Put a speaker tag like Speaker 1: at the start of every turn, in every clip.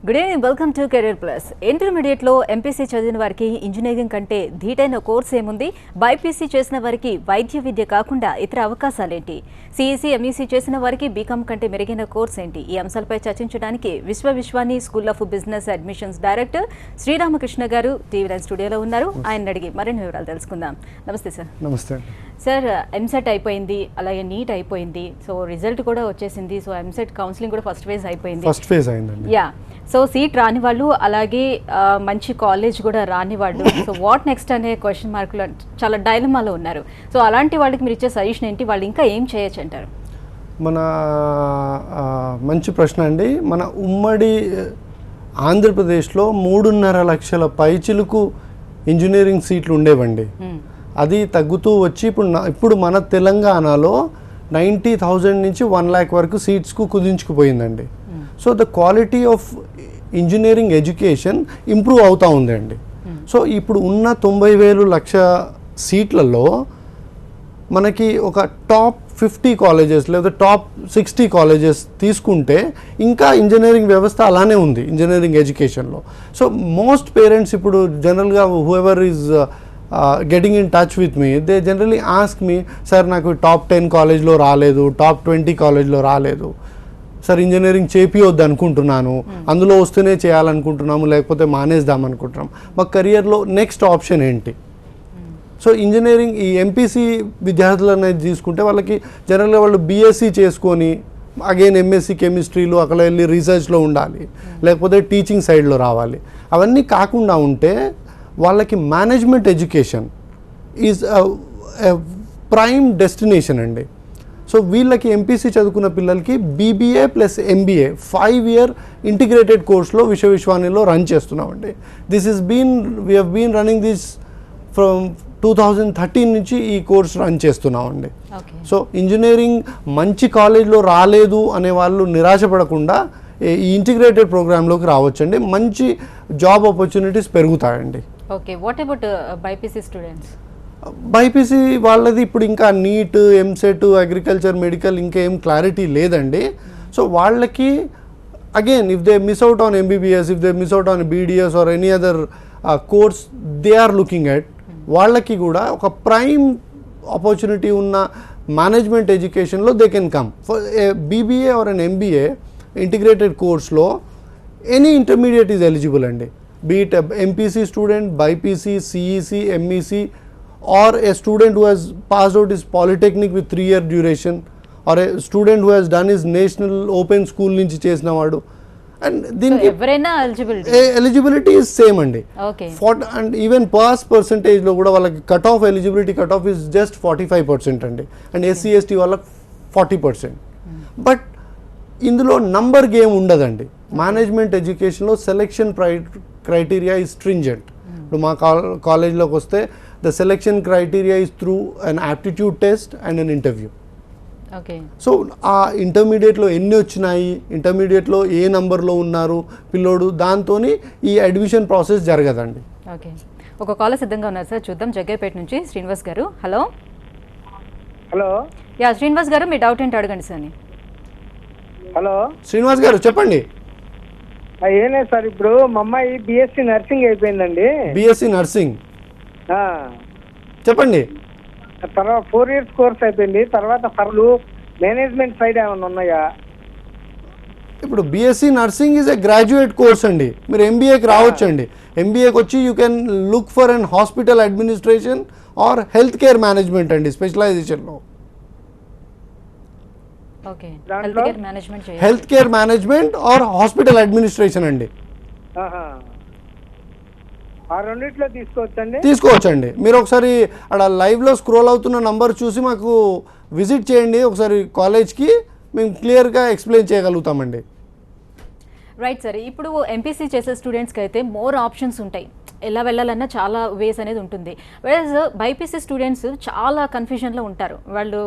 Speaker 1: Good evening, welcome to career plus. ఇంటర్మీడియట్లో MPC చదివిన వారికి ఇంజనీరింగ్ కంటే ధీటైన కోర్స్ ఏముంది? బైపీసీ చేసిన వారికి వైద్య విద్య కాకుండా ఇతర అవకాశాలేంటి? సిఈసీ ఎంఈసీ చేసిన వారికి బీకామ్ కంటే మెరుగైన కోర్స్ ఏంటి? ఈ అంశాలపై చర్చించడానికి Vishwani school of business admissions director Sri Ramakrishna గారు టీవీ9 స్టూడియోలో ఉన్నారు. ఆయన అడిగి మరిన్ని వివరాలు తెలుసుకుందాం. నమస్తే సార్.
Speaker 2: నమస్తే
Speaker 1: సార్. ఎంసెట్ అయిపోయింది, అలాగే నీట్ అయిపోయింది, సో రిజల్ట్ కూడా వచ్చేసింది. సో ఎంసెట్ కౌన్సిలింగ్ కూడా ఫస్ట్ ఫేజ్ అయిపోయింది. యా, సో సీట్ రాని వాళ్ళు, అలాగే మంచి కాలేజ్ కూడా రాని వాళ్ళు, సో వాట్ నెక్స్ట్ అనే క్వశ్చన్ మార్కులు చాలా డైలమాలో ఉన్నారు. సో అలాంటి వాళ్ళకి మీరు ఇచ్చే సజెషన్ ఏంటి? వాళ్ళు ఇంకా ఏం చేయొచ్చు అంటారు?
Speaker 2: మంచి ప్రశ్న అండి. మన ఉమ్మడి ఆంధ్రప్రదేశ్లో 3.5 లక్షల పైచిలుకు ఇంజనీరింగ్ సీట్లు ఉండేవండి. అది తగ్గుతూ వచ్చి ఇప్పుడు మన తెలంగాణలో 90,000 నుంచి 1 lakh వరకు సీట్స్కు కుదించుకుపోయిందండి. So the quality of engineering education improve అవుతూ ఉందండి. సో ఇప్పుడు ఉన్న 90,000 లక్ష సీట్లలో మనకి ఒక టాప్ 50 కాలేజెస్ లేదా టాప్ 60 కాలేజెస్ తీసుకుంటే ఇంకా ఇంజనీరింగ్ వ్యవస్థ అలానే ఉంది ఇంజనీరింగ్ ఎడ్యుకేషన్లో. సో మోస్ట్ పేరెంట్స్ ఇప్పుడు జనరల్గా whoever is getting in touch with me, they generally ask me, sir నాకు టాప్ 10 కాలేజ్లో రాలేదు, టాప్ 20 కాలేజ్లో రాలేదు సార్, ఇంజనీరింగ్ చేపియొద్దు అనుకుంటున్నాను, అందులో వస్తేనే చేయాలనుకుంటున్నాము, లేకపోతే మానేద్దాం అనుకుంటున్నాం, మా కెరియర్లో నెక్స్ట్ ఆప్షన్ ఏంటి? సో ఇంజనీరింగ్ ఈ ఎంపీసీ విద్యార్థులు అనేది తీసుకుంటే వాళ్ళకి జనరల్గా వాళ్ళు బీఎస్సీ చేసుకొని అగైన్ ఎంఎస్సీ కెమిస్ట్రీలో అక్కడ వెళ్ళి రీసెర్చ్లో ఉండాలి, లేకపోతే టీచింగ్ సైడ్లో రావాలి. అవన్నీ కాకుండా ఉంటే వాళ్ళకి management education is prime destination అండి. సో వీళ్ళకి ఎంపీసీ చదువుకున్న పిల్లలకి BBA plus MBA 5 year integrated కోర్స్లో విశ్వవిద్యాలయంలో రన్ చేస్తున్నామండి. We have been running this from 2013 నుంచి ఈ కోర్స్ రన్ చేస్తున్నామండి. సో ఇంజనీరింగ్ మంచి కాలేజ్లో రాలేదు అనే వాళ్ళు నిరాశపడకుండా ఈ ఇంటిగ్రేటెడ్ ప్రోగ్రాంలోకి రావచ్చండి. మంచి జాబ్ ఆపర్చునిటీస్ పెరుగుతాయండి.
Speaker 1: Okay, what about BiPC students?
Speaker 2: BiPC వాళ్ళది ఇప్పుడు ఇంకా నీట్, ఎంసెట్, అగ్రికల్చర్, మెడికల్ ఇంకా ఏం క్లారిటీ లేదండి. సో వాళ్ళకి again if they miss out on MBBS, if they miss out on BDS or any other course they are looking at, వాళ్ళకి కూడా ఒక ప్రైమ్ ఆపర్చునిటీ ఉన్న మేనేజ్మెంట్ ఎడ్యుకేషన్లో they can come for a BBA or an MBA integrated కోర్స్లో. Any intermediate is eligible అండి, be it a MPC student, BIPC, CEC, MEC, or a student who has passed out his polytechnic with 3 year duration, or a student who has done his national open school nunchi chesina vadu, and dinki
Speaker 1: everyna
Speaker 2: eligibility is same andi.
Speaker 1: Okay,
Speaker 2: and even pass percentage lo kuda vallaki eligibility cut off is just 45% andi, and SC ST vallaki 40%. But ఇందులో number game ఉండదండి. Management ఎడ్యుకేషన్లో selection criteria is stringent. ఇప్పుడు మా కాలేజ్లోకి వస్తే the selection criteria is through an aptitude test and an interview.
Speaker 1: Okay,
Speaker 2: so ఆ ఇంటర్మీడియట్లో ఎన్ని వచ్చినాయి, ఇంటర్మీడియట్లో ఏ నంబర్లో ఉన్నారు పిల్లోడు, దాంతో ఈ అడ్మిషన్ ప్రాసెస్ జరగదండి.
Speaker 1: ఓకే, ఒక కాలర్ సిద్ధంగా ఉన్నారు సార్, చూద్దాం. జగ్గైపేట నుంచి శ్రీనివాస్ గారు. హలో.
Speaker 3: హలో.
Speaker 1: యా శ్రీనివాస్ గారు, మీ డౌట్ ఏంటి అడగండి సార్.
Speaker 3: హలో
Speaker 2: శ్రీనివాస్ గారు చెప్పండి.
Speaker 3: ఏం లేదు సార్, ఇప్పుడు మా అమ్మాయి బిఎస్సి నర్సింగ్ అయిపోయిందండి.
Speaker 2: బిఎస్సి నర్సింగ్ చెప్పండి.
Speaker 3: తర్వాత 4 years కోర్స్ అయిపోయింది. తర్వాత ఫర్లు మేనేజ్మెంట్ సైడ్ ఏమైనా ఉన్నాయా?
Speaker 2: ఇప్పుడు BSc nursing is a graduate course అండి. మీరు ఎంబీఏకి రావచ్చు అండి. ఎంబీఏకి వచ్చి you can look for an hospital administration or health care management అండి స్పెషలైజేషన్లో. Health care management or hospital administration అండి. తీసుకోవచ్చండి. మీరు ఒకసారి అక్కడ లైవ్లో స్క్రోల్ అవుతున్న నంబర్ చూసి మాకు విజిట్ చేయండి ఒకసారి కాలేజ్కి, మేము క్లియర్గా ఎక్స్ప్లెయిన్ చేయగలుగుతామండి.
Speaker 1: Right sir. ఇప్పుడు ఎంపీసీ చేసే స్టూడెంట్స్కి అయితే మోర్ ఆప్షన్స్ ఉంటాయి, ఎలా వెళ్ళాలన్నా చాలా వేస్ అనేది ఉంటుంది. వెరస్ బైపీసీ స్టూడెంట్స్ చాలా కన్ఫ్యూజన్లో ఉంటారు. వాళ్ళు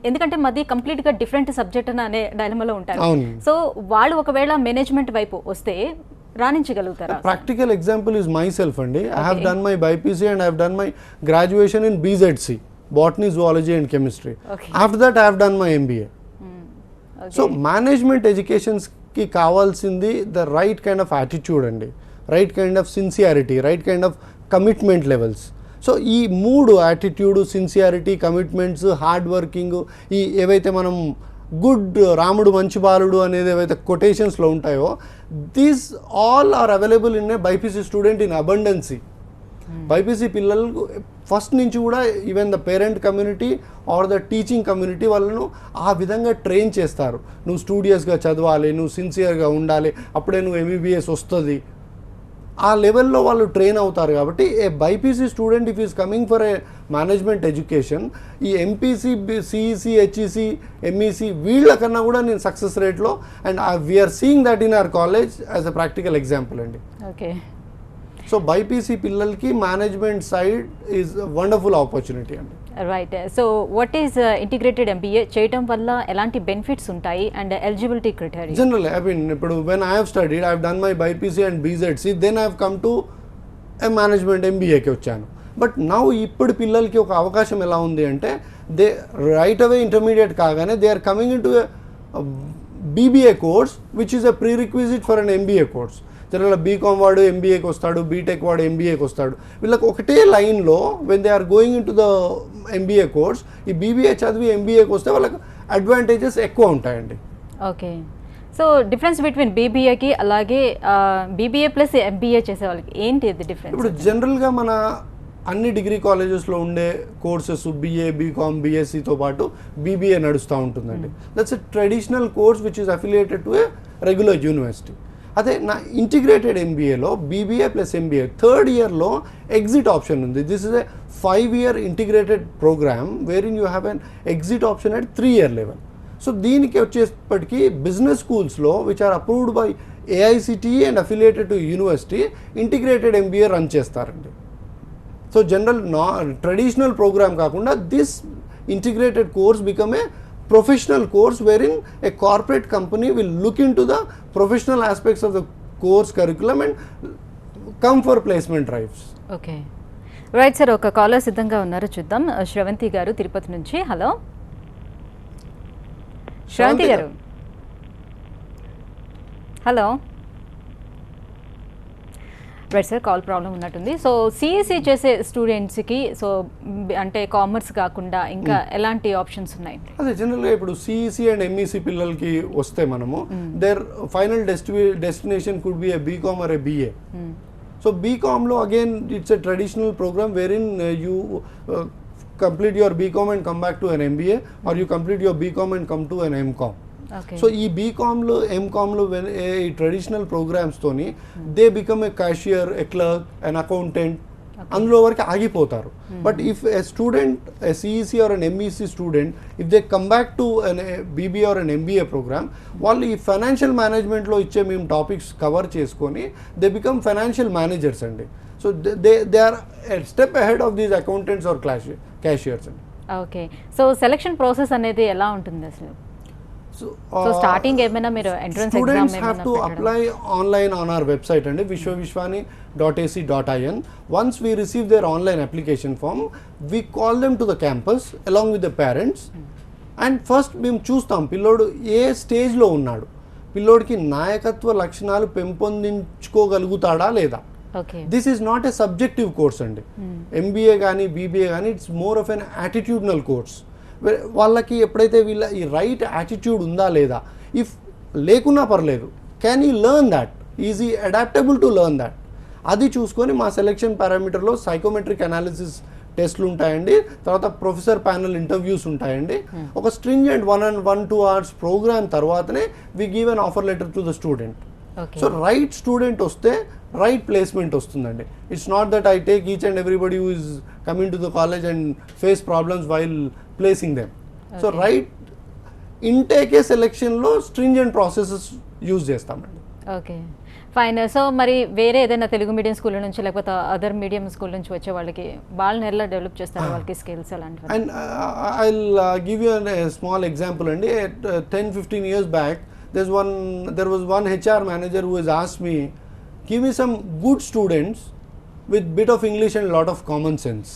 Speaker 1: ఎందుకంటే మాది కంప్లీట్గా డిఫరెంట్ సబ్జెక్ట్ అనే డైలమాలో ఉంటారు. సో వాళ్ళు ఒకవేళ మేనేజ్మెంట్ వైపు వస్తే రాణించగలుగుతారా?
Speaker 2: Practical example is myself అండి. I have done my BiPC and I have done my graduation in BZC, botany, zoology and chemistry. After that I have done my MBA. So management education కి కావాల్సింది the right kind of attitude అండి, right kind of sincerity, right kind of commitment levels. So ఈ 3 attitude, sincerity, commitments, hard working, ఈ ఏవైతే మనం good రాముడు మంచి బాలుడు అనేది ఏవైతే కొటేషన్స్లో ఉంటాయో, these all are available in a BiPC student in abundance. BiPC పిల్లలకు ఫస్ట్ నుంచి కూడా even the parent community or the teaching community వాళ్ళను ఆ విధంగా ట్రైన్ చేస్తారు. నువ్వు స్టూడియస్గా చదవాలి, నువ్వు సిన్సియర్గా ఉండాలి, అప్పుడే నువ్వు ఎంబీబీఎస్ వస్తుంది, ఆ లెవెల్లో వాళ్ళు ట్రైన్ అవుతారు. కాబట్టి a BiPC student if is coming for a management education, ఈ ఎంపీసీ, సిఈసి, హెచ్ఈసి, ఎంఈసి వీళ్ళకన్నా కూడా నేను సక్సెస్ రేట్లో, and we are seeing that in our college as a practical example అండి.
Speaker 1: ఓకే.
Speaker 2: సో బైపీసీ పిల్లలకి management side is wonderful opportunity అండి.
Speaker 1: Right. So what is integrated MBA చేయటం వల్ల ఎలాంటి బెనిఫిట్స్ ఉంటాయి and eligibility criteria?
Speaker 2: Generally I mean ఇప్పుడు when I have studied, I have done my BiPC and BZC, then I have come to a management ఎంబీఏకి వచ్చాను. But now ఇప్పుడు పిల్లలకి ఒక అవకాశం ఎలా ఉంది అంటే, దే రైట్ అవే ఇంటర్మీడియట్ కాగానే they are coming into BBA course which is a prerequisite for an MBA course. జనరల్గా బీకామ్ వాడు ఎంబీఏకి వస్తాడు, బీటెక్ వాడు ఎంబీఏకి వస్తాడు. వీళ్ళకి ఒకటే లైన్లో when they are going into the MBA course, ఈ బీబీఏ చదివి ఎంబీఏకి వస్తే వాళ్ళకి అడ్వాంటేజెస్ ఎక్కువ ఉంటాయండి.
Speaker 1: ఓకే. సో డిఫరెన్స్ బిట్వీన్ బీబీఏకి అలాగే బీబీఏ ప్లస్ ఎంబీఏ చేసే వాళ్ళకి ఏంటి డిఫరెన్స్?
Speaker 2: ఇప్పుడు జనరల్గా మన అన్ని డిగ్రీ కాలేజెస్లో ఉండే కోర్సెస్ బీఏ, బీకామ్, బీఎస్సీతో పాటు బీబీఏ నడుస్తూ ఉంటుందండి. That's a traditional course which is affiliated to a regular university. అదే నా ఇంటిగ్రేటెడ్ ఎంబీఏలో బీబీఏ ప్లస్ ఎంబీఏ థర్డ్ ఇయర్లో ఎగ్జిట్ ఆప్షన్ ఉంది. This is a 5-year integrated program where in you have an exit option at 3-year level. So దీనికి వచ్చేప్పటికీ business స్కూల్స్లో which are approved by AICTE and affiliated to university integrated MBA run చేస్తారండి. So general traditional program కాకుండా this integrated course become a professional course wherein a corporate company will look into the professional aspects of the course curriculum and come for placement drives.
Speaker 1: Okay. Right sir, ఒక caller సిద్ధంగా ఉన్నారు, చూద్దాం. శ్రవంతి గారు తిరుపతి నుంచి. Hello Sravanthi గారు. Hello. Right sir, call problem ఉన్నట్టుంది. So CSC చేసే స్టూడెంట్స్కి సో అంటే కామర్స్ కాకుండా ఇంకా ఎలాంటి ఆప్షన్స్ ఉన్నాయి?
Speaker 2: అదే జనరల్గా ఇప్పుడు సిఈసి అండ్ ఎంఈసి పిల్లలకి వస్తే మనము their final destination could be a BCom or a BA. So బీకామ్లో again it's a traditional program where in you complete your BCom and come back to an MBA, or you complete your BCom and come to an MCom. So ఈ బీకామ్లో, ఎంకామ్లో ఈ traditional ప్రోగ్రామ్స్తోని they become a cashier, a clerk, an accountant, అందులో వరకు ఆగిపోతారు. But if a student, a CEC or an MEC student, if they come back to an BBA or an MBA program, వాళ్ళు ఈ ఫైనాన్షియల్ మేనేజ్మెంట్లో ఇచ్చే మేము topics cover చేసుకొని they become financial managers అండి. So they are step ahead of these accountants or cashiers అండి.
Speaker 1: Okay. So selection process అనేది ఎలా ఉంటుంది అసలు? So starting ఏమైనా మీరు entrance exam
Speaker 2: students have to apply online on our website and vishwavishwani.ac.in. Once we receive their online application form, we call them to the campus along with the parents, and first మేము చూస్తాం పిల్లోడు ఏ స్టేజ్లో ఉన్నాడు, పిల్లోడికి నాయకత్వ లక్షణాలు పెంపొందించుకోగలుగుతాడా లేదా. This is not a subjective course అండి. ఎంబీఏ కానీ బీబీఏ కానీ it's more of an attitudinal course. వాళ్ళకి ఎప్పుడైతే వీళ్ళ ఈ రైట్ యాటిట్యూడ్ ఉందా లేదా, ఇఫ్ లేకున్నా పర్లేదు, can you learn that, easy adaptable to learn that, అది చూసుకొని మా సెలెక్షన్ పారామీటర్లో సైకోమెట్రిక్ అనాలిసిస్ టెస్ట్లు ఉంటాయండి, తర్వాత ప్రొఫెసర్ ప్యానల్ ఇంటర్వ్యూస్ ఉంటాయండి. ఒక స్ట్రింజెంట్ 1-2 hours ప్రోగ్రామ్ తర్వాతనే we give an offer letter to the student. So right student వస్తే రైట్ ప్లేస్మెంట్ వస్తుందండి. It's not that I take each and everybody who is coming to the college and face problems while placing them. So right ఇంటేకే సెలెక్షన్లో stringent processes use చేస్తామండి.
Speaker 1: Okay, fine. So మరి వేరే ఏదైనా Telugu medium school నుంచి లేకపోతే other medium school నుంచి వచ్చే వాళ్ళకి వాళ్ళని ఎలా డెవలప్ చేస్తారు, వాళ్ళకి స్కిల్స్ అలాంటివి?
Speaker 2: And I will give you a small example అండి. 10-15 years back there was one HR manager who has asked me, give me some good students with bit of English and lot of common sense.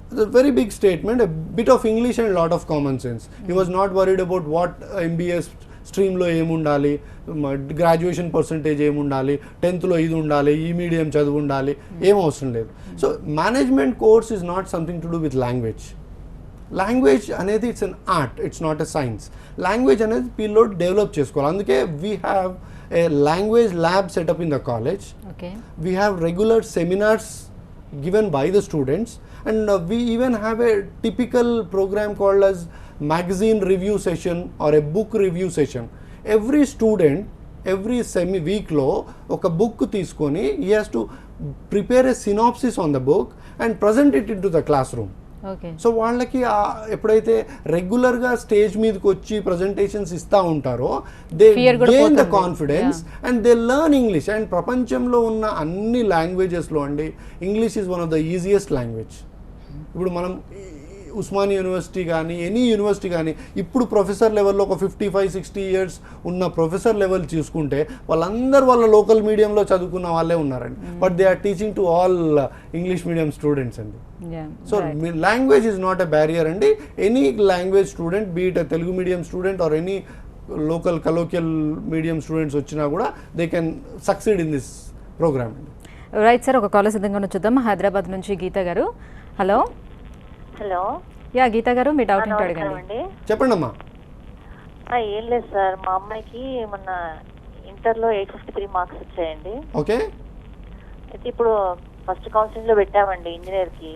Speaker 2: It's a very big statement, a bit of English and lot of common sense. He was not worried about what MBA స్ట్రీమ్లో ఏముండాలి, graduation percentage ఏముండాలి, 10th ఇది ఉండాలి, ఈ medium చదువు ఉండాలి, ఏం అవసరం లేదు. So management course is not something to do with language. Language అనేది it's an art, it's not a science. Language అనేది పిల్లోడు డెవలప్ చేసుకోవాలి. అందుకే we have a language lab setup in the college. We have regular seminars given by the students, and we even have a typical program called as magazine review session or a book review session. Every student every week lo oka book teeskoni he has to prepare a synopsis on the book and present it into the classroom. So వాళ్ళకి ఎప్పుడైతే రెగ్యులర్గా stage మీదకి వచ్చి presentations ఇస్తూ ఉంటారో they gain the confidence and they learn English. And ప్రపంచంలో ఉన్న అన్ని లాంగ్వేజెస్లో అండి English is one of the easiest language. ఇప్పుడు మనం ఉస్మానియా యూనివర్సిటీ కానీ ఎనీ యూనివర్సిటీ కానీ ఇప్పుడు ప్రొఫెసర్ లెవెల్లో ఒక 55-60 years ఉన్న ప్రొఫెసర్ లెవెల్ చూసుకుంటే వాళ్ళందరూ వాళ్ళ లోకల్ మీడియంలో చదువుకున్న వాళ్ళే ఉన్నారండి. But they are teaching to all English medium students అండి. So language is not a barrier అండి. Any language student, be it Telugu medium student or any local colloquial medium students వచ్చినా కూడా they can succeed in this program అండి.
Speaker 1: Right sir, ఒక call సిద్ధంగా చూద్దాం. హైదరాబాద్ నుంచి గీత గారు. హలో.
Speaker 4: హలో.
Speaker 1: యా గీత గారు, మీ డౌట్ ఏంటో అడగండి.
Speaker 2: చెప్పండి అమ్మా.
Speaker 4: ఏం లేదు సార్, మా అమ్మాయికి మొన్న ఇంటర్లో 853 మార్క్స్ వచ్చాయండి.
Speaker 2: ఓకే.
Speaker 4: అయితే ఇప్పుడు ఫస్ట్ కౌన్సిలింగ్ లో పెట్టామండి ఇంజనీర్ కి.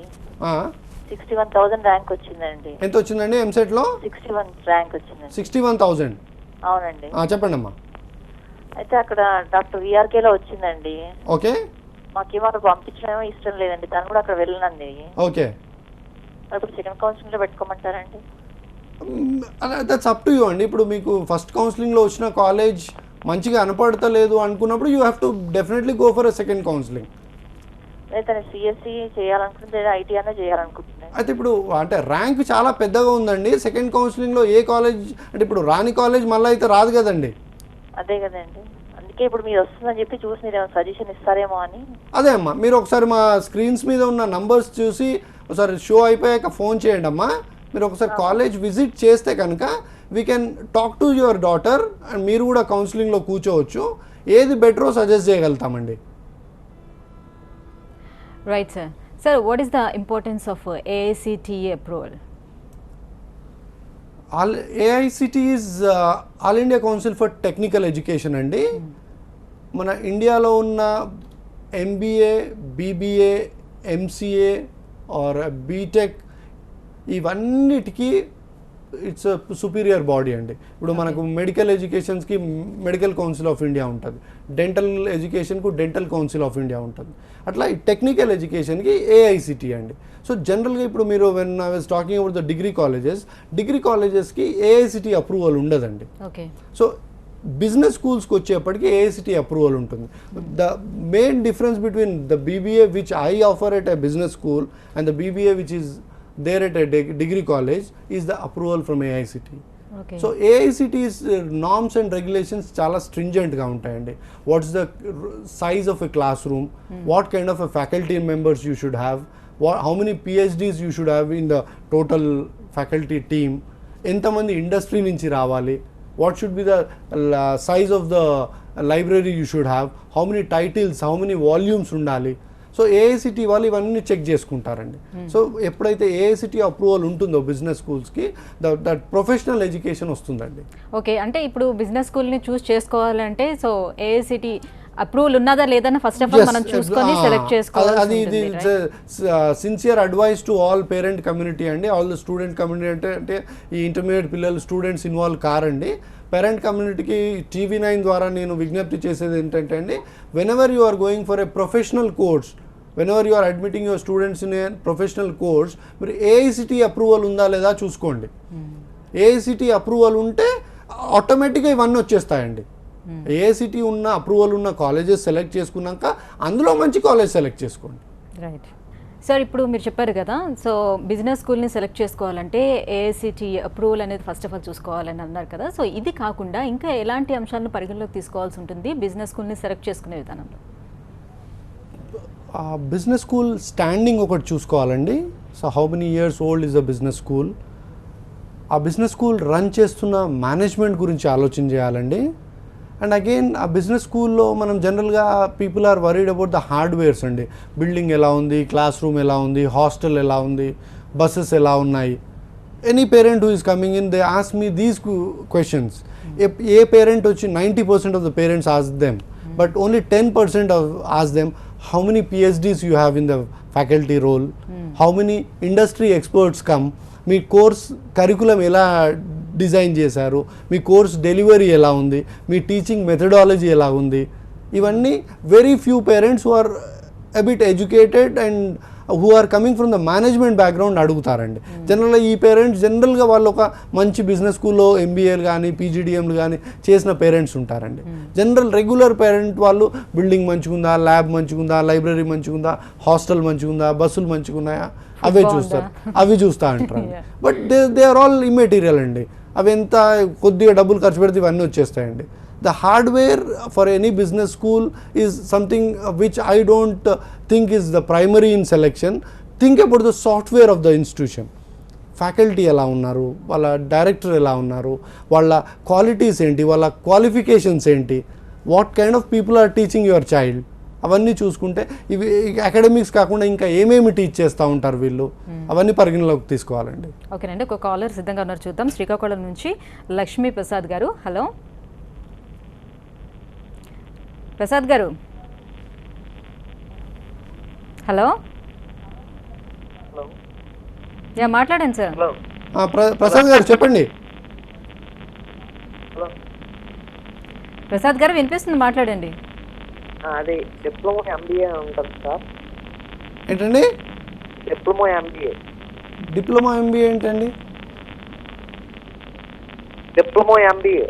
Speaker 4: 61,000 ర్యాంక్ వచ్చిందండి.
Speaker 2: ఎంత వచ్చిందండి ఎంసెట్ లో?
Speaker 4: 61 ర్యాంక్ వచ్చిందండి.
Speaker 2: 61,000.
Speaker 4: అవునండి.
Speaker 2: చెప్పండి అమ్మా.
Speaker 4: అయితే అక్కడ డాక్టర్ VRK లో వచ్చిందండి.
Speaker 2: ఓకే.
Speaker 4: మాకేమో అక్కడ పంపించడం ఇష్టం లేదండి, తను కూడా అక్కడ వెళ్ళనండి.
Speaker 2: ఓకే.
Speaker 4: ఇప్పుడు సెకండ్ కౌన్సిలింగ్ లో పెట్టుకోమంటారండి?
Speaker 2: దట్స్ అప్ టు యూ అండి. ఇప్పుడు మీకు ఫస్ట్ కౌన్సిలింగ్లో వచ్చిన కాలేజ్ మంచిగా అనపడతలేదు అనుకున్నప్పుడు you have to definitely go for a second counselling.
Speaker 4: అయితే CSE చేయాలనుకుంటే IT అనే చేయాలనుకుంటున్నాను.
Speaker 2: అయితే ఇప్పుడు అంటే ర్యాంక్ చాలా పెద్దగా ఉందండి. సెకండ్ కౌన్సిలింగ్లో ఏ కాలేజ్ అంటే ఇప్పుడు రాని కాలేజ్ మళ్ళీ అయితే రాదు కదండి.
Speaker 4: అదే కదండి, అందుకే ఇప్పుడు మీరు వస్తుందని చెప్పి చూసి మీరు సజెషన్ ఇస్తారేమో అని.
Speaker 2: అదే అమ్మా, మీరు ఒకసారి మా స్క్రీన్స్ మీద ఉన్న నంబర్స్ చూసి ఒకసారి షో అయిపోయాక ఫోన్ చేయండి అమ్మా. మీరు ఒకసారి కాలేజ్ విజిట్ చేస్తే కనుక we can talk to your daughter and మీరు కూడా కౌన్సిలింగ్లో కూర్చోవచ్చు. ఏది బెటరో సజెస్ట్ చేయగలుగుతామండి.
Speaker 1: Right sir. Sir, what is the importance of AICTE approval?
Speaker 2: AICTE is all India council for technical education అండి. మన ఇండియాలో ఉన్న MBA, BBA, MCA or BTech ఇవన్నిటికీ ఇట్స్ సుపీరియర్ బాడీ అండి. ఇప్పుడు మనకు మెడికల్ ఎడ్యుకేషన్స్కి మెడికల్ కౌన్సిల్ ఆఫ్ ఇండియా ఉంటుంది, డెంటల్ ఎడ్యుకేషన్కు డెంటల్ కౌన్సిల్ ఆఫ్ ఇండియా ఉంటుంది. అట్లా ఈ టెక్నికల్ ఎడ్యుకేషన్కి AICTE అండి. సో జనరల్గా ఇప్పుడు మీరు when I was talking about the degree కాలేజెస్కి AICTE అప్రూవల్ ఉండదండి.
Speaker 1: ఓకే.
Speaker 2: సో బిజినెస్ స్కూల్స్కి వచ్చేప్పటికి AICTE అప్రూవల్ ఉంటుంది. The main difference between the BBA which I offer at a business school and the BBA which is there at a degree college is the approval from AICTE. So AICTE's norms and regulations చాలా స్ట్రింజెంట్గా ఉంటాయండి. What's the size of a classroom, what kind of a faculty members you should have, how many PhDs you should have in the total faculty team, ఎంతమంది industry నుంచి రావాలి, what should be the size of the library you should have, how many titles, how many volumes ఉండాలి. So AICTE వాళ్ళు ఇవన్నీ check చేసుకుంటారండి. So ఎప్పుడైతే AICTE approval ఉంటుందో business స్కూల్స్కి దట్ ప్రొఫెషనల్ ఎడ్యుకేషన్ వస్తుందండి.
Speaker 1: ఓకే, అంటే ఇప్పుడు బిజినెస్ స్కూల్ని చూస్ చేసుకోవాలంటే సో AICTE అప్రూవల్ ఉన్నదా లేదన్న ఫస్ట్ ఆఫ్ ఆల్ మనం చూసుకొని సెలెక్ట్ చేసుకోవాలి.
Speaker 2: అది ఇది sincere advice to all parent community అండి, ఆల్ ద స్టూడెంట్ కమ్యూనిటీ. అంటే ఈ ఇంటర్మీడియట్ పిల్లలు స్టూడెంట్స్ ఇన్వాల్వ్ కారండి. పేరెంట్ కమ్యూనిటీకి TV9 ద్వారా నేను విజ్ఞప్తి చేసేది ఏంటంటే అండి, whenever you are going for a professional course, whenever you are admitting your students in a professional course, మీరు AICTE అప్రూవల్ ఉందా లేదా చూసుకోండి. AICTE అప్రూవల్ ఉంటే ఆటోమేటిక్గా ఇవన్నీ వచ్చేస్తాయండి. AICTE ఉన్న అప్రూవల్ ఉన్న కాలేజెస్ సెలెక్ట్ చేసుకున్నాక అందులో మంచి కాలేజ్ సెలెక్ట్ చేసుకోండి.
Speaker 1: రైట్ సార్, ఇప్పుడు మీరు చెప్పారు కదా, సో బిజినెస్ స్కూల్ని సెలెక్ట్ చేసుకోవాలంటే AICTE అప్రూవల్ అనేది ఫస్ట్ ఆఫ్ ఆల్ చూసుకోవాలని అన్నారు కదా. సో ఇది కాకుండా ఇంకా ఎలాంటి అంశాలను పరిగణలోకి తీసుకోవాల్సి ఉంటుంది బిజినెస్ స్కూల్ని సెలెక్ట్ చేసుకునే విధానంలో?
Speaker 2: బిజినెస్ స్కూల్ స్టాండింగ్ ఒకటి చూసుకోవాలండి. So how many years old is the business school, ఆ బిజినెస్ స్కూల్ రన్ చేస్తున్న మేనేజ్మెంట్ గురించి ఆలోచన చేయాలండి. అండ్ అగైన్ ఆ బిజినెస్ స్కూల్లో మనం జనరల్గా people are worried about the hardwares అండి. బిల్డింగ్ ఎలా ఉంది, క్లాస్ రూమ్ ఎలా ఉంది, హాస్టల్ ఎలా ఉంది, బస్సెస్ ఎలా ఉన్నాయి. Any parent who is coming in they ask me these questions. A parent వచ్చి 90% of the parents ask them, but only 10% ask them how many PhDs you have in the faculty role, how many industry experts come, me course curriculum ఎలా design చేశారు, మీ course delivery ఎలా ఉంది, మీ teaching methodology ఎలా ఉంది. ఇవన్నీ very few parents who are a bit educated and who are coming from the management background అడుగుతారండి. జనరల్గా ఈ పేరెంట్స్ జనరల్గా వాళ్ళు ఒక మంచి బిజినెస్ స్కూల్లో ఎంబీఏలు కానీ పీజీడిఎంలు కానీ చేసిన పేరెంట్స్ ఉంటారండి. జనరల్ రెగ్యులర్ పేరెంట్ వాళ్ళు బిల్డింగ్ మంచిగుందా, ల్యాబ్ మంచిగుందా, లైబ్రరీ మంచిగుందా, హాస్టల్ మంచిగుందా, బస్సులు మంచిగున్నాయా అవే చూస్తారు, అవి చూస్తూ అంటారు. But they are all immaterial అండి. అవి ఎంత కొద్దిగా డబ్బులు ఖర్చు పెడితే ఇవన్నీ వచ్చేస్తాయండి. The hardware for any business school is something which I don't think is the primary in selection. Think about the software of the institution. Faculty ఎలా ఉన్నారు, వాళ్ళ డైరెక్టర్ ఎలా ఉన్నారు, వాళ్ళ క్వాలిటీస్ ఏంటి, వాళ్ళ క్వాలిఫికేషన్స్ ఏంటి, what kind of people are teaching your child. అవన్నీ చూసుకుంటే ఇవి అకాడమిక్స్ కాకుండా ఇంకా ఏమేమి టీచ్ చేస్తూ ఉంటారు వీళ్ళు, అవన్నీ పరిగణలోకి తీసుకోవాలండి.
Speaker 1: ఓకేనండి, ఒక కాలర్ సిద్ధంగా ఉన్నారు, చూద్దాం. శ్రీకాకుళం నుంచి లక్ష్మీ ప్రసాద్ గారు. హలో ప్రసాద్ గారు. హలో యా మాట్లాడండి సార్.
Speaker 2: ప్రసాద్ గారు చెప్పండి.
Speaker 1: ప్రసాద్ గారు వినిపిస్తుంది, మాట్లాడండి.
Speaker 5: అది డిప్లొమా ఎంబీఏ ఉంటుంది సార్.
Speaker 2: ఏంటండి
Speaker 5: డిప్లొమా ఎంబీఏ?
Speaker 2: డిప్లొమా ఎంబీఏ ఏంటండి?
Speaker 5: Diploma MBA.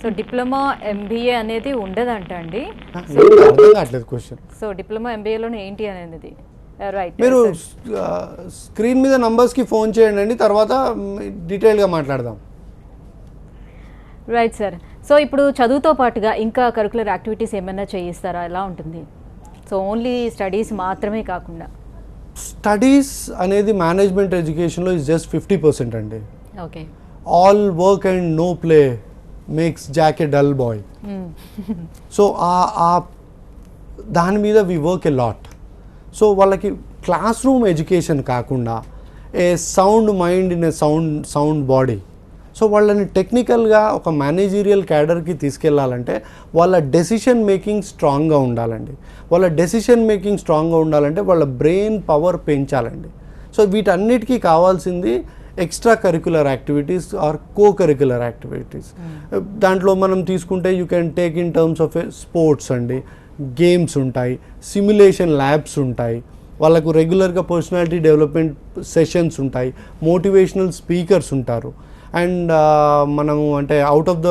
Speaker 1: So diploma MBA అనేది ఉండదంట అండి.
Speaker 2: క్వశ్చన్.
Speaker 1: సో డిప్లొమా ఎంబీఏలోనే ఏంటి అనేది రైట్.
Speaker 2: మీరు స్క్రీన్ మీద నంబర్స్కి ఫోన్ చేయండి అండి, తర్వాత డీటెయిల్గా మాట్లాడదాం.
Speaker 1: Right sir. సో ఇప్పుడు చదువుతో పాటుగా ఇంకా కరికులర్ యాక్టివిటీస్ ఏమైనా చేయిస్తారా, ఎలా ఉంటుంది? సో ఓన్లీ స్టడీస్ మాత్రమే కాకుండా.
Speaker 2: స్టడీస్ అనేది మేనేజ్మెంట్ ఎడ్యుకేషన్లో ఇస్ జస్ట్ 50% అండి.
Speaker 1: Okay.
Speaker 2: All work and no play makes Jack a dull boy. So దాని మీద we work a lot. So వాళ్ళకి క్లాస్ రూమ్ ఎడ్యుకేషన్ కాకుండా a sound mind in a sound body. So వాళ్ళని టెక్నికల్గా ఒక managerial క్యాడర్కి తీసుకెళ్లాలంటే వాళ్ళ decision making స్ట్రాంగ్గా ఉండాలండి. వాళ్ళ డెసిషన్ మేకింగ్ స్ట్రాంగ్గా ఉండాలంటే వాళ్ళ బ్రెయిన్ పవర్ పెంచాలండి. సో వీటన్నిటికీ కావాల్సింది extra curricular activities or co curricular activities. దాంట్లో మనం తీసుకుంటే you can take in terms of sports అండి, గేమ్స్ ఉంటాయి, సిమ్యులేషన్ ల్యాబ్స్ ఉంటాయి, వాళ్ళకు రెగ్యులర్గా పర్సనాలిటీ డెవలప్మెంట్ సెషన్స్ ఉంటాయి, మోటివేషనల్ స్పీకర్స్ ఉంటారు. అండ్ మనము అంటే అవుట్ ఆఫ్ ద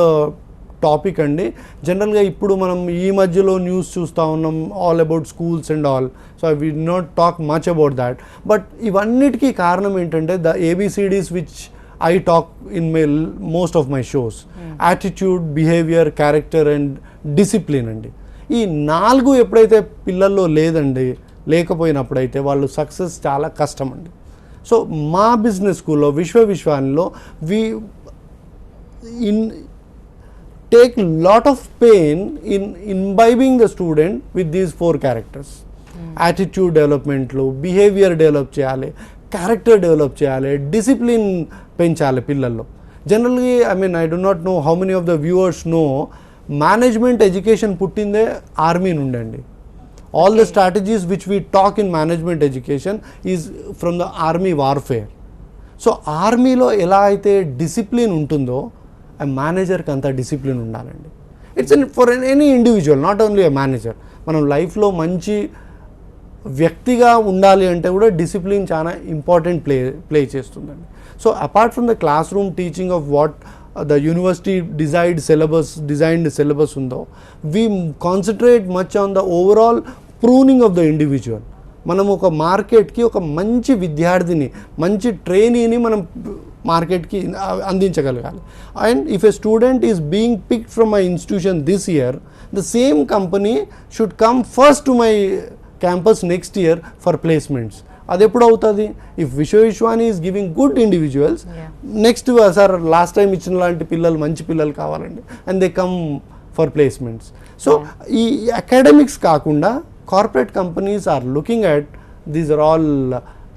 Speaker 2: టాపిక్ అండి, జనరల్గా ఇప్పుడు మనం ఈ మధ్యలో న్యూస్ చూస్తూ ఉన్నాం all about schools and all. So I will not talk much about that. But ఇవన్నిటికీ కారణం ఏంటంటే the ABCDs which I talk in my most of my shows. Attitude, behaviour, character and discipline అండి. ఈ 4 ఎప్పుడైతే పిల్లల్లో లేకపోయినప్పుడైతే వాళ్ళు సక్సెస్ చాలా కష్టం అండి. సో మా బిజినెస్ స్కూల్లో విశ్వానిలో వి take lot of pain in imbibing the student with these 4 characters. Attitude development lo, behavior develop cheyali, character develop cheyali, discipline penchali pillallo. Generally, I mean, I do not know how many of the viewers know management education puttinde army nundandi. All the strategies which we talk in management education is from the army warfare. So army lo ela aithe discipline untundo, a మేనేజర్కి అంత discipline ఉండాలండి. It's for any individual, not only a manager. మనం లైఫ్లో మంచి వ్యక్తిగా ఉండాలి అంటే కూడా డిసిప్లిన్ చాలా ఇంపార్టెంట్ ప్లే చేస్తుందండి. So apart from the classroom teaching of what the university designed syllabus ఉందో, we concentrate much on the overall pruning of the individual. మనం ఒక మార్కెట్కి ఒక మంచి విద్యార్థిని, మంచి ట్రైనీని మనం మార్కెట్కి అందించగలగాలి. And if a student is being picked from my institution this year, the same company should come first to my campus next year for placements. అది ఎప్పుడు అవుతుంది? If Viswaviswani is giving good individuals,
Speaker 1: Yeah.
Speaker 2: Next sir last time ఇచ్చిన లాంటి పిల్లలు మంచి పిల్లలు కావాలండి and they come for placements. So ఈ అకాడమిక్స్ కాకుండా corporate companies are looking at these are all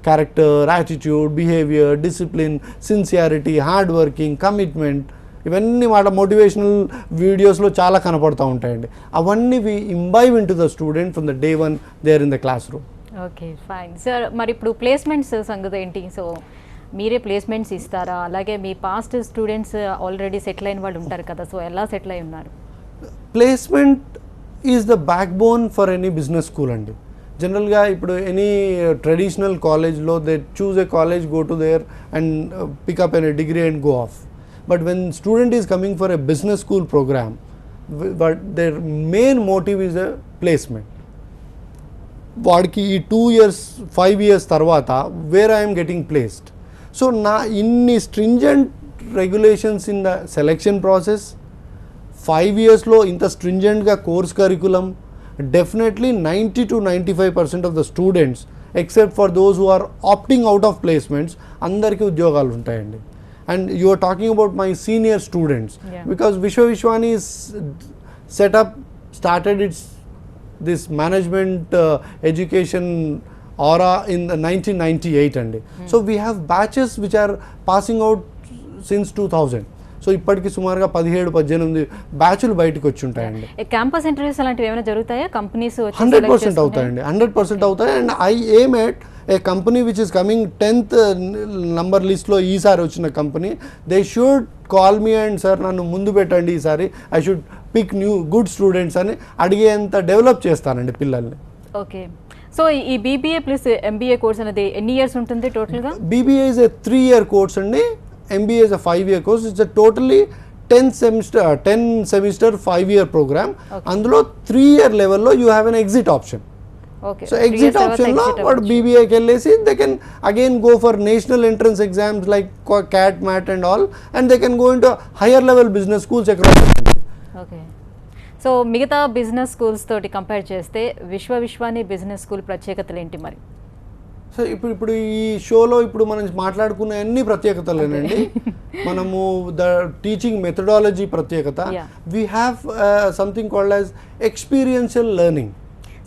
Speaker 2: character, attitude, behaviour, discipline, sincerity, hard working, commitment, ఇవన్నీ వాళ్ళ మోటివేషనల్ వీడియోస్లో చాలా కనపడుతూ ఉంటాయండి. అవన్నీ we imbibe into the student from the day one they are in the classroom.
Speaker 1: Okay fine sir. మరి ఇప్పుడు placements సంగతి ఏంటి? సో మీరే ప్లేస్మెంట్స్ ఇస్తారా? అలాగే మీ పాస్ట్ స్టూడెంట్స్ ఆల్రెడీ సెటిల్ అయిన వాళ్ళు ఉంటారు కదా, సో ఎలా సెటిల్ అయి ఉన్నారు?
Speaker 2: Placement is the backbone for any business school అండి. జనరల్గా ఇప్పుడు ఎనీ ట్రెడిషనల్ కాలేజ్లో they choose a college, go to there and pick up an degree and go off. But when student is coming for a business school program, but their main motive is a placement. వాడికి ఈ 2 years 5 years తర్వాత where I'm getting placed. So నా ఇన్ని stringent regulations in the selection process, 5 yearsలో ఇంత స్ట్రింజెంట్గా course curriculum, definitely 90 to 95% of the students except for those who are opting out of placements అందరికీ ఉద్యోగాలు ఉంటాయండి. And you are talking about my senior students because Viswaviswani setup started it's this management education aura in the 1998 andi. So we have batches which are passing out since 2000. So ఇప్పటికి సుమారుగా 17-18 బ్యాచ్లు బయటకు వచ్చి ఉంటాయండి.
Speaker 1: Campus interviews అలాంటివి ఏమైనా జరుగుతాయా? Companies
Speaker 2: 100% అవుతాయండి, 100% అవుతాయి. And I aim at a company which is coming 10th number లిస్ట్లో ఈసారి వచ్చిన company, they should call me and sir నన్ను ముందు పెట్టండి ఈసారి, I should pick new good students అని అడిగేంత డెవలప్ చేస్తానండి పిల్లల్ని.
Speaker 1: ఓకే. సో ఈ బీబీఏ ప్లస్ ఎంబీఏ కోర్స్ అనేది ఎన్ని ఇయర్స్ ఉంటుంది టోటల్గా?
Speaker 2: BBA is a 3-year course అండి, MBA is a 5-year course. It's a totally 10 semester 5-year program. అందులో 3-year లెవెల్లో you have an exit option. So exit ఆప్షన్లో వాడు బీబీఏకి వెళ్ళేసి they can again go for national entrance exams like CAT, MAT and all, and they can go into higher level business schools across the country.
Speaker 1: Okay. So మిగతా business schools తోటి compare చేస్తే విశ్వవిశ్వాని business school ప్రత్యేకతలు ఏంటి మరి?
Speaker 2: So ఇప్పుడు ఈ షోలో ఇప్పుడు మనం మాట్లాడుకునే అన్ని ప్రత్యేకతలేనండి. మనము ద టీచింగ్ మెథడాలజీ ప్రత్యేకత, we have something called as experiential learning.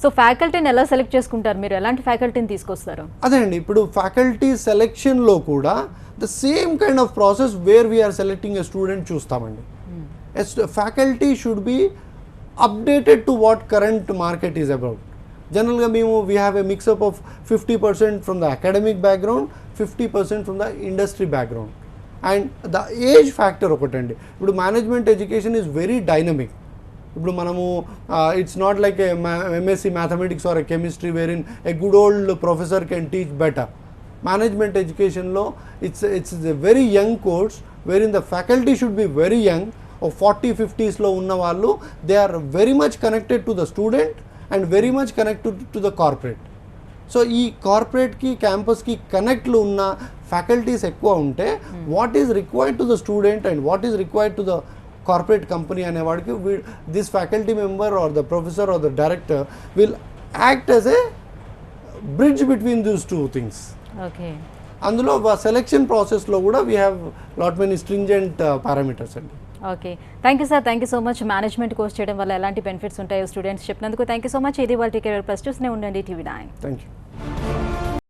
Speaker 1: So ఫ్యాకల్టీని ఎలా సెలెక్ట్ చేసుకుంటారు మీరు? ఎలాంటి ఫ్యాకల్టీని తీసుకొస్తారు?
Speaker 2: అదే అండి, ఇప్పుడు ఫ్యాకల్టీ సెలెక్షన్లో కూడా the same kind of process where we are selecting a student చూస్తామండి. Faculty should be updated to what current market is about. జనరల్గా మేము we have a mixup of 50% from the academic background, 50% from the industry background. And the age factor ఒకటండి. ఇప్పుడు management education is very dynamic. ఇప్పుడు మనము it's not like MSc mathematics or a chemistry where in a good old professor can teach better. Management ఎడ్యుకేషన్లో it's a very young course where in the faculty should be very young. 40-50sలో ఉన్న వాళ్ళు they are very much connected to the student and very much connected to the corporate. So ఈ కార్పొరేట్కి క్యాంపస్కి కనెక్ట్లు ఉన్న faculties ఎక్కువ ఉంటే what is required to the student and what is required to the corporate company అనేవాడికి this faculty member or the professor or the director will act as a bridge between these two things.
Speaker 1: Okay.
Speaker 2: అందులో selection ప్రాసెస్లో కూడా we have lot many stringent parameters అండి.
Speaker 1: Okay. Thank you sir, thank you so much. Management course చేయడం వల్ల ఎలాంటి benefits ఉంటాయో students చెప్పినందుకు thank you so much. ఇది వాళ్ళ కెరీర్ ప్లస్ చూస్తూనే ఉండండి TV9.
Speaker 2: Thank you.